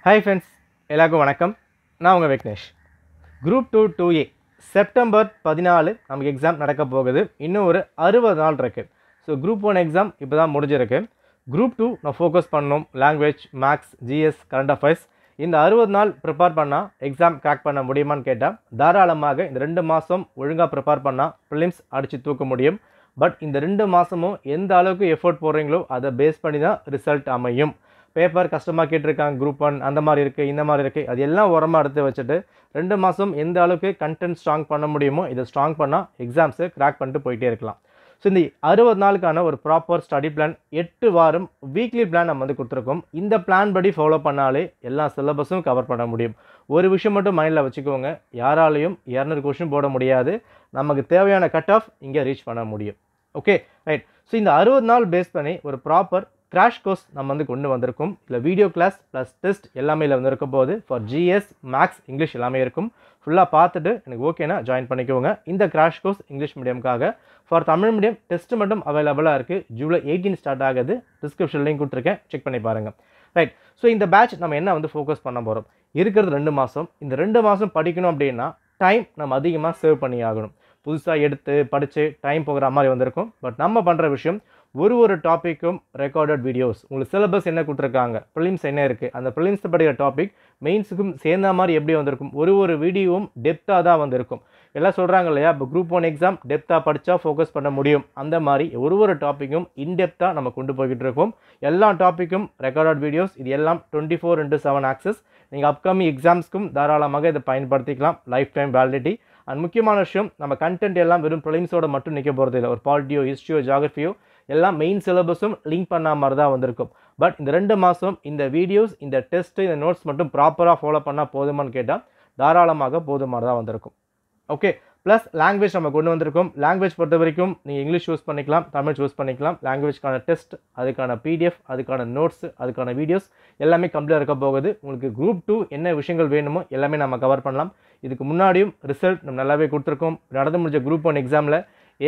Hi friends, எல்லாருக்கும் வணக்கம். நான் உங்கள் விக்னேஷ். குரூப் 2 2A செப்டம்பர் 14 நமக்கு எக்ஸாம் நடக்க போகுது. இன்னும் ஒரு 60 நாள் இருக்குது. ஸோ குரூப் 1 எக்ஸாம் இப்போ தான் முடிஞ்சிருக்கு. குரூப் 2 நான் ஃபோக்கஸ் பண்ணணும். Language, maths, GS, current affairs இந்த 60 நாள் ப்ரிப்பேர் பண்ணால் எக்ஸாம் கிராக் பண்ண முடியுமான்னு கேட்டால் தாராளமாக இந்த 2 மாதம் ஒழுங்காக ப்ரிப்பேர் பண்ணால் ப்ரிலிம்ஸ் அடித்து தூக்க முடியும். பட் இந்த 2 மாதமும் எந்த அளவுக்கு எஃபோர்ட் போடுறீங்களோ அதை பேஸ் பண்ணி தான் ரிசல்ட் அமையும். பேப்பர் கஷ்டமாக கேட்டிருக்காங்க, குரூப் 1 அந்த மாதிரி இருக்குது, இந்த மாதிரி இருக்குது, அது எல்லாம் உரமாக எடுத்து வச்சுட்டு 2 மாதம் எந்த அளவுக்கு கண்டென்ட் ஸ்ட்ராங் பண்ண முடியுமோ இதை ஸ்ட்ராங் பண்ணால் எக்ஸாம்ஸு கிராக் பண்ணிட்டு போயிட்டே இருக்கலாம். ஸோ இந்த 60 நாளுக்கான ஒரு ப்ராப்பர் ஸ்டடி பிளான் 8 வாரம் வீக்லி பிளான் நம்ம வந்து கொடுத்துருக்கோம். இந்த பிளான் படி ஃபாலோ பண்ணாலே எல்லா சிலபஸும் கவர் பண்ண முடியும். ஒரு விஷயம் மட்டும் மைண்டில் வச்சுக்கோங்க, யாராலையும் 200 கொஷின் போட முடியாது. நமக்கு தேவையான கட் ஆஃப் இங்கே ரீச் பண்ண முடியும். Okay right. ஸோ இந்த 60 நாள் பேஸ் பண்ணி ஒரு ப்ராப்பர் கிராஷ் கோர்ஸ் நம்ம வந்து கொண்டு வந்திருக்கோம். இல்லை வீடியோ கிளாஸ் ப்ளஸ் டெஸ்ட் எல்லாமே இதில் வந்து இருக்க போது ஃபார் ஜிஎஸ், மேக்ஸ், இங்கிலீஷ் எல்லாமே இருக்கும். ஃபுல்லாக பார்த்துட்டு எனக்கு ஓகேனா ஜாயின் பண்ணிக்கோங்க. இந்த கிராஷ் கோர்ஸ் இங்கிலீஷ் மீடியம்காக. ஃபார் தமிழ் மீடியம் டெஸ்ட் மட்டும் அவைலபிளாக இருக்குது. ஜூலை 18 ஸ்டார்ட் ஆகுது. டிஸ்கிரிப்ஷன் லிங்க் கொடுத்துருக்கேன், செக் பண்ணி பாருங்கள். ரைட். ஸோ இந்த பேட்ச் நம்ம என்ன வந்து ஃபோக்கஸ் பண்ண போகிறோம், இருக்கிறது 2 மாதம். இந்த 2 மாதம் படிக்கணும் அப்படின்னா டைம் நம்ம அதிகமாக சேவ் பண்ணி ஆகணும். புதுசாக எடுத்து படித்து டைம் போகிற மாதிரி வந்திருக்கும். பட் நம்ம பண்ணுற விஷயம் ஒரு டாப்பிக்கும் ரெக்கார்டட் வீடியோஸ். உங்களுக்கு சிலபஸ் என்ன கொடுத்துருக்காங்க, ப்ரிலிம்ஸ் என்ன இருக்குது, அந்த ப்ரிலிம்ஸ் படிக்கிற டாபிக் மெயின்ஸுக்கும் சேர்ந்த மாதிரி எப்படி வந்திருக்கும், ஒரு வீடியோவும் டெப்த்தாக தான் வந்திருக்கும். எல்லாம் சொல்கிறாங்க இல்லையா, இப்போ குரூப் 1 எக்ஸாம் டெப்த்தாக படித்தா ஃபோக்கஸ் பண்ண முடியும். அந்த மாதிரி ஒரு டாப்பிக்கும் இன்டெப்த்தாக நம்ம கொண்டு போய்கிட்டு இருக்கோம். எல்லா டாப்பிக்கும் ரெக்கார்டட் வீடியோஸ். இது எல்லாம் 24/7 ஆக்சஸ். நீங்கள் அப்கமிங் எக்ஸாம்ஸ்க்கும் தாராளமாக இதை பயன்படுத்திக்கலாம். Life time validity. அண்ட் முக்கியமான விஷயம், நம்ம கண்டென்ட் எல்லாம் வெறும் ப்ரிலிம்ஸோட மட்டும் நிற்க போகிறது இல்லை. ஒரு பாலிட்டியோ, ஹிஸ்ட்ரியோ, ஜியாகிரஃபியோ எல்லாம் மெயின் சிலபஸும் லிங்க் பண்ண மாதிரி தான் வந்திருக்கும். பட் இந்த 2 மாதம் இந்த வீடியோஸ், இந்த டெஸ்ட்டு, இந்த நோட்ஸ் மட்டும் ப்ராப்பராக ஃபாலோ பண்ணால் போதுமான்னு கேட்டால் தாராளமாக போதுமாக தான் வந்திருக்கும். ஓகே. ப்ளஸ் லாங்குவேஜ் நம்ம கொண்டு வந்திருக்கோம். லாங்குவேஜ் பொறுத்த வரைக்கும் நீங்கள் இங்கிலீஷ் சூஸ் பண்ணிக்கலாம், தமிழ் சூஸ் பண்ணிக்கலாம். லாங்குவேஜ்க்கான டெஸ்ட், அதுக்கான பிடிஎஃப், அதுக்கான நோட்ஸ், அதுக்கான வீடியோஸ் எல்லாமே கம்ப்ளீட்டாக இருக்க போகுது. உங்களுக்கு குரூப் 2 என்ன விஷயங்கள் வேணுமோ எல்லாமே நம்ம கவர் பண்ணலாம். இதுக்கு முன்னாடியும் ரிசல்ட் நம்ம நல்லாவே கொடுத்துருக்கோம். நடந்து முடிஞ்ச குரூப் 1 எக்ஸாமில்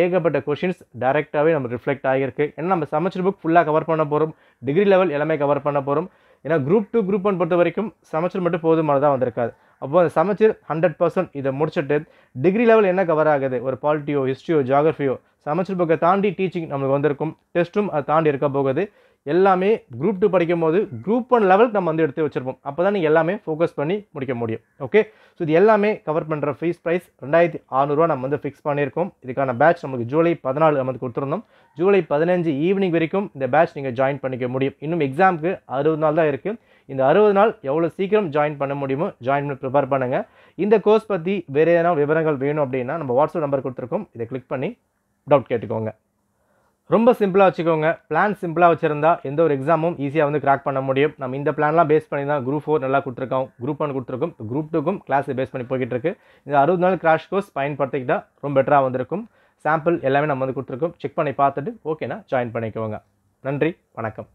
ஏகப்பட்ட கொஷின்ஸ் டைரெக்டாகவே நம்ம ரிஃப்ளெக்ட் ஆகியிருக்கு. ஏன்னா நம்ம சமச்சர் புக் ஃபுல்லாக கவர் பண்ண போகிறோம். டிகிரி லெவல் எல்லாமே கவர் பண்ண போகிறோம். ஏன்னா குரூப் 2 குரூப் 1 பொறுத்த வரைக்கும் சமச்சர் மட்டும் போதுமானதாக தான் வந்திருக்காது. அப்போ அந்த சமச்சர் 100% இதை முடிச்சுட்டு டிகிரி லெவல் என்ன கவர் ஆகுது, ஒரு பாலிட்டியோ, ஹிஸ்ட்ரியோ, ஜியாகிரஃபியோ சமச்சர் புக்கை தாண்டி டீச்சிங் நம்மளுக்கு வந்திருக்கும். டெஸ்ட்டும் அதை தாண்டி இருக்க போகுது. எல்லாமே குரூப் 2 படிக்கும் போது குரூப் 1 லெவல் நம்ம வந்து எடுத்து வச்சிருப்போம். அப்போ தான் நீங்கள் எல்லாமே ஃபோக்கஸ் பண்ணி முடிக்க முடியும். ஓகே. ஸோ இது எல்லாமே கவர் பண்ணுற ஃபீஸ் ப்ரைஸ் 2600 நம்ம வந்து ஃபிக்ஸ் பண்ணியிருக்கோம். இதுக்கான பேட்ச் நமக்கு ஜூலை 14 நம்ம வந்து கொடுத்துருந்தோம். ஜூலை 15 ஈவினிங் வரைக்கும் இந்த பேட்ச் நீங்கள் ஜாயின் பண்ணிக்க முடியும். இன்னும் எக்ஸாமுக்கு 60 நாள் தான் இருக்குது. இந்த 60 நாள் எவ்வளோ சீக்கிரம் ஜாயின் பண்ண முடியுமோ ஜாயின் பண்ணி ப்ரிப்பேர் பண்ணுங்கள். இந்த கோர்ஸ் பற்றி வேறு எதனா விவரங்கள் வேணும் அப்படின்னா நம்ம வாட்ஸ்அப் நம்பர் கொடுத்துருக்கோம். இதை கிளிக் பண்ணி டவுட் கேட்டுக்கோங்க. ரொம்ப சிம்பிளாக வச்சுக்கோங்க. பிளான் சிம்பிளாக வச்சுருந்தா எந்த ஒரு எக்ஸாமும் ஈஸியாக வந்து கிராக் பண்ண முடியும். நம்ம இந்த பிளான்லாம் பேஸ் பண்ணி தான் குரூப் 4 நல்லா கொடுத்துருக்கோம், குரூப் 1 கொடுத்துருக்கோம். குரூப் 2க்கும் கிளாஸை பேஸ் பண்ணி போய்கிட்டு இருக்கு. இந்த 60 நாள் கிராஷ் கோர்ஸ் பயன்படுத்திக்கிட்டால் ரொம்ப பெட்டராக வந்திருக்கும். சாம்பிள் எல்லாமே நம்ம வந்து கொடுத்துருக்கோம். செக் பண்ணி பார்த்துட்டு ஓகேனா ஜாயின் பண்ணிக்கோங்க. நன்றி, வணக்கம்.